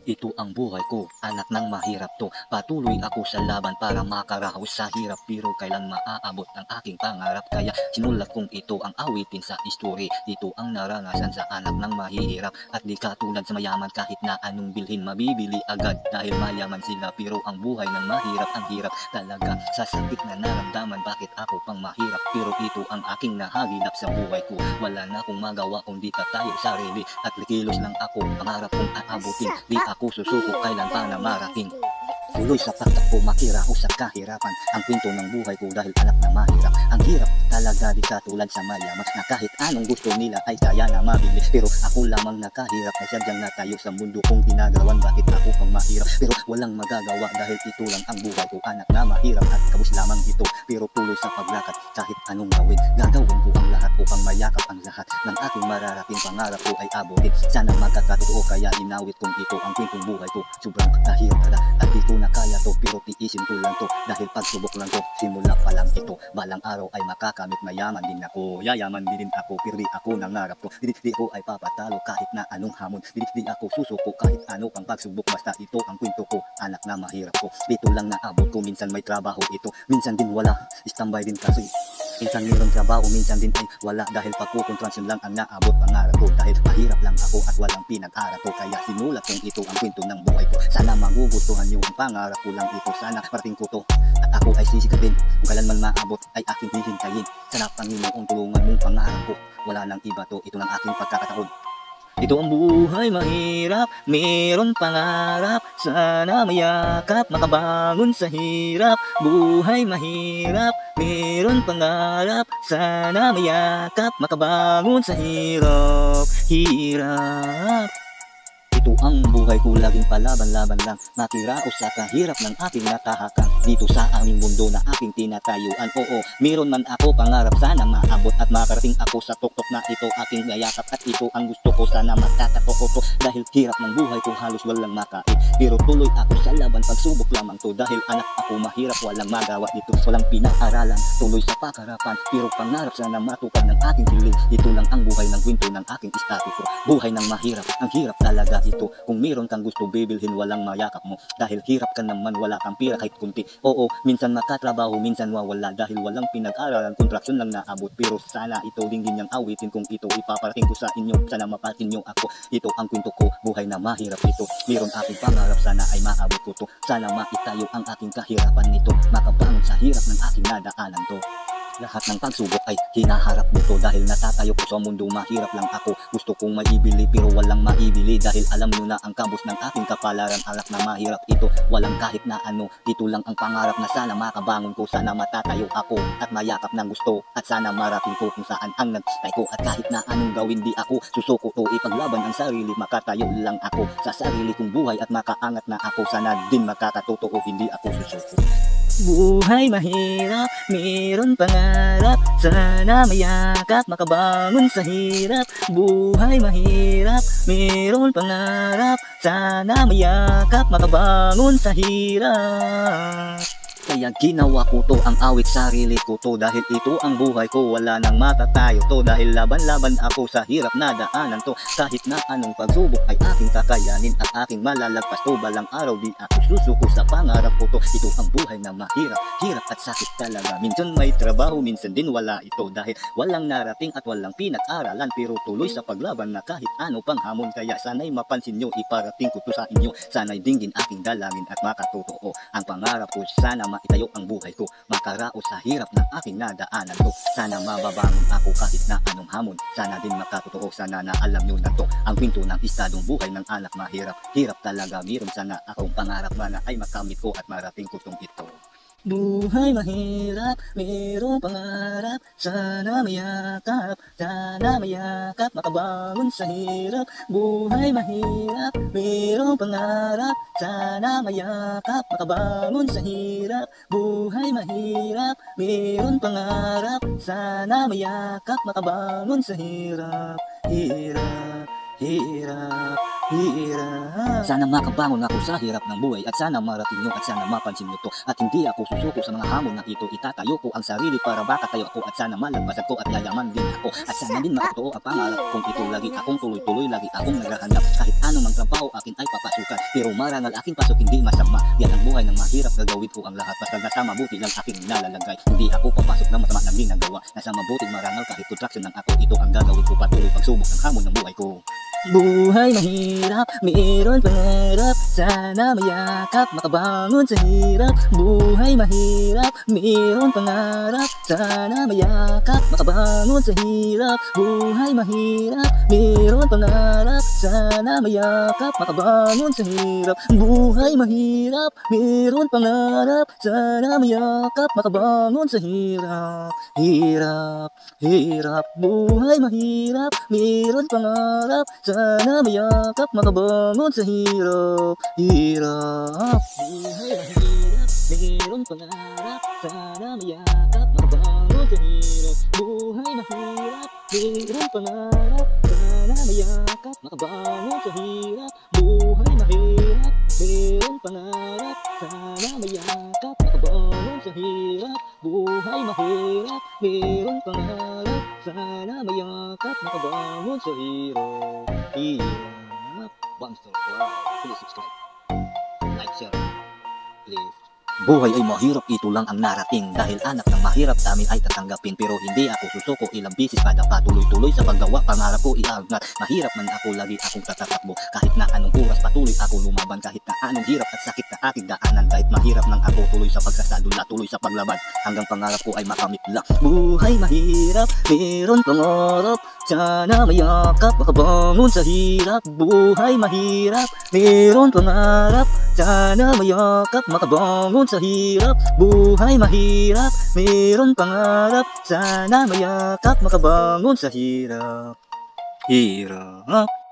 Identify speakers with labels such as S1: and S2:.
S1: Ito ang buhay ko, anak ng mahirap to. Patuloy ako sa laban para makaraos sa hirap, pero kailan maaabot ang aking pangarap. Kaya sinulat kong ito ang awitin sa history. Ito ang naranasan sa anak ng mahihirap. At di katulad sa mayaman, kahit na anong bilhin mabibili agad dahil mayaman sila. Pero ang buhay ng mahirap, ang hirap talaga. Sa sakit na naramdaman, bakit ako pang mahirap? Pero ito ang aking nahagilap sa buhay ko. Wala na akong magawa kundi tayo sarili. At likilos lang ako, pangarap kong aabutin. Di ako susuko kailan pa na marating. Tuloy sa pagtakbo, makiraos sa kahirapan. Ang kwento ng buhay ko dahil anak na mahirap. Ang hirap talaga, di katulad sa mayaman na kahit anong gusto nila ay kaya na mabili. Pero ako lamang nakahirap ay sadyang natayo sa mundo kong ginagawan. Bakit ako pang mahirap? Pero walang magagawa dahil ito lang ang buhay ko. Anak na mahirap at kabus lamang ito. Pero tuloy sa paglakad, kahit anong gawin, gagawin ko ang lahat upang mayakap ang lahat ng aking mararating pangarap ko ay abutin. Sana magkakatotoo, kaya inawit kong ito ang kwentong buhay ko. Sobrang kahirap talaga at di ko na kaya to, pero tiisin ko lang to dahil pagsubok lang to, simula pa lang ito. Balang araw ay makakamit, mayaman din ako, yayaman din ako, pero di ako nangarap ko. Di ko ay papatalo kahit na anong hamon. Di ako susuko kahit ano pang pagsubok. Basta ito ang kwento ko, anak na mahirap ko. Dito lang naabot ko, minsan may trabaho ito, minsan din wala, standby din kasi. Minsan mayroong trabaho, minsan din ay wala, dahil pagkukontransyon lang ang naabot pangarap ko. Dahil mahirap lang ako at walang pinag-aral ko, kaya sinulat kong ito ang kwento ng buhay ko. Sana magugustuhan niyo ang pangarap ko lang ito, sana parating ko to at ako ay sisikapin. Kung kailan man maabot ay aking hihintayin. Sana Panginoon tulungan mong pangarap ko, wala nang iba to, ito lang aking pagkakataon. Ito ang buhay mahirap, meron pangarap, sana mayakap, makabangon sa hirap. Buhay mahirap, meron pangarap, sana mayakap, makabangon sa hirap. Hirap. Ito ang buhay ko, laging palaban-laban lang, makiraos sa kahirap ng aking natahakan. Dito sa aming mundo na aking tinatayuan, oo, meron man ako pangarap, sana maabot at makarating ako sa tuktok na ito aking nayakap. At ito ang gusto ko, sana magkatotoo to, dahil hirap ng buhay ko, halos walang makain. Pero tuloy ako sa laban, pagsubok lamang to, dahil anak ako mahirap, walang magawa dito, walang pinag-aralan. Tuloy sa pakarapan, pero pangarap sana matupad ng aking hiling. Ito lang ang buhay ng kwento ng aking status ko, buhay ng mahirap, ang hirap talaga ito. Kung meron kang gusto bibilhin, walang mayakap mo, dahil hirap ka naman, wala kang pira kahit kunti. Oo, minsan makatrabaho, minsan wawala, dahil walang pinag-aralan, kontraksyon lang naabot. Pero sana ito dinggin niyang awitin kung ito ipaparating ko sa inyo, sana mapatin niyo ako. Ito ang kwento ko, buhay na mahirap ito, meron aking pangarap, sana ay maabot ko to. Sana maitayo ang aking kahirapan nito, makabangon sa hirap ng aking nadaanan to. Lahat ng pagsubok ay hinaharap nito, dahil natatayo ko sa mundo, mahirap lang ako. Gusto kong maibili pero walang maibili, dahil alam nyo na ang kabos ng aking kapalaran. Anak na mahirap ito, walang kahit na ano. Ito lang ang pangarap na sana makabangon ko, sana matatayo ako at mayakap ng gusto. At sana marating ko kung saan ang nagtay ko, at kahit na anong gawin di ako susuko to, ipaglaban ang sarili, makatayo lang ako sa sarili kong buhay at makaangat na ako. Sana din makakatotoo, hindi ako susuko. Buhay mahirap, meron pangarap, sana mayakap, makabangon sa hirap. Buhay mahirap, meron pangarap, sana mayakap, makabangon sa hirap. Kaya ginawa ko to, ang awit sarili ko to, dahil ito ang buhay ko, wala nang matatayo to, dahil laban-laban ako sa hirap na daanan to. Kahit na anong pagsubok ay aking kakayanin at aking malalagpas to, balang araw di ako susuko sa pangarap ko to. Ito ang buhay na mahirap, hirap at sakit talaga, minsan may trabaho, minsan din wala ito, dahil walang narating at walang pinag-aralan. Pero tuloy sa paglaban na kahit ano pang hamon, kaya sana'y mapansin nyo, iparating ko to sa inyo. Sana'y dinggin aking dalangin at makatotoo ang pangarap ko, sana maitayo ang buhay ko, makaraos sa hirap na aking nadaanan to. Sana mababangon ako kahit na anong hamon, sana din makatotoo, sana na alam nyo na to ang kwento ng estadong buhay ng anak mahirap. Hirap talaga, meron sana akong pangarap, mana ay makamit ko at marating ko tong ito. Buhay mahirap, mayroong pangarap, sana mayakap, makabangon sa hirap. Buhay mahirap, mayroong pangarap, sana mayakap, makabangon sa hirap. Buhay mahirap, mayroong pangarap, sana mayakap, makabangon sa hirap. Hirap, hirap. hirap. Sana makabangon ako sa hirap ng buhay, at sana marating nyo, at sana mapansin nyo to. At hindi ako susuko sa mga hamon na ito. Itatayo ko ang sarili para makatayo ako, at sana malagpasan ko at yayaman din ako. At sana din makatotoo ang pangarap kong ito. Lagi akong tuloy-tuloy, lagi akong naghahanap. Kahit anong mang trabaho akin ay papasukan, pero marangal aking pasok hindi masama. Yan ang buhay ng mahirap, gagawin ko ang lahat. Basta nasa mabuti lang aking nilalagay. Hindi ako papasok ng masama ng ginagawa. Nasa mabuting marangal kahit contraction ng ako. Ito ang gagawin ko, patuloy pagsubok ng hamon ng buhay ko. Buhay mahirap, mayroon pangarap, sana mayakap, makabangon sa hirap. Buhay mahirap, mayroon pangarap, sana mayakap, makabangon sa hirap. Buhay mahirap, mayroon pangarap, sana mayakap, makabangon sa hirap. Buhay mahirap, mayroon pangarap, sana mayakap, makabangon sa hirap. Hirap, hirap, buhay mahirap, mayroon pangarap, sana mayakap, makabangon sa hirap. Hirap, buhay mahirap, mayroon pangarap, sana mayakap, makabangon sa hirap. Buhay mahirap, mayroon pangarap, sana mayakap, makabangon sa hirap. Buhay mahirap, mayroon pangarap, sana mayakap, makabangon sa hirap. Buhay mahirap, mayroon pangarap, sana mayakap, makabangon sa hirap. Hirap. Bangster, wow. Please subscribe. Like, share. Please. Buhay ay mahirap, ito lang ang narating. Dahil anak ng mahirap, amin ay tatanggapin. Pero hindi ako susuko, ilang bisis kada patuloy-tuloy sa paggawa. Pangarap ko iangat, mahirap man ako, lagi akong tatatakbo. Kahit na anong oras, patuloy ako lumaban. Kahit na anong hirap at sakit na aking daanan. Kahit mahirap nang ako, tuloy sa pagsasadula, tuloy sa paglaban, hanggang pangarap ko ay makamit lang. Buhay mahirap, meron pangarap, sana mayakap, makabangon sa hirap. Buhay mahirap, meron pangarap, sana mayakap, makabangon sa hirap. Buhay mahirap, meron pangarap, sana mayakap, makabangon sa hirap. Hirap.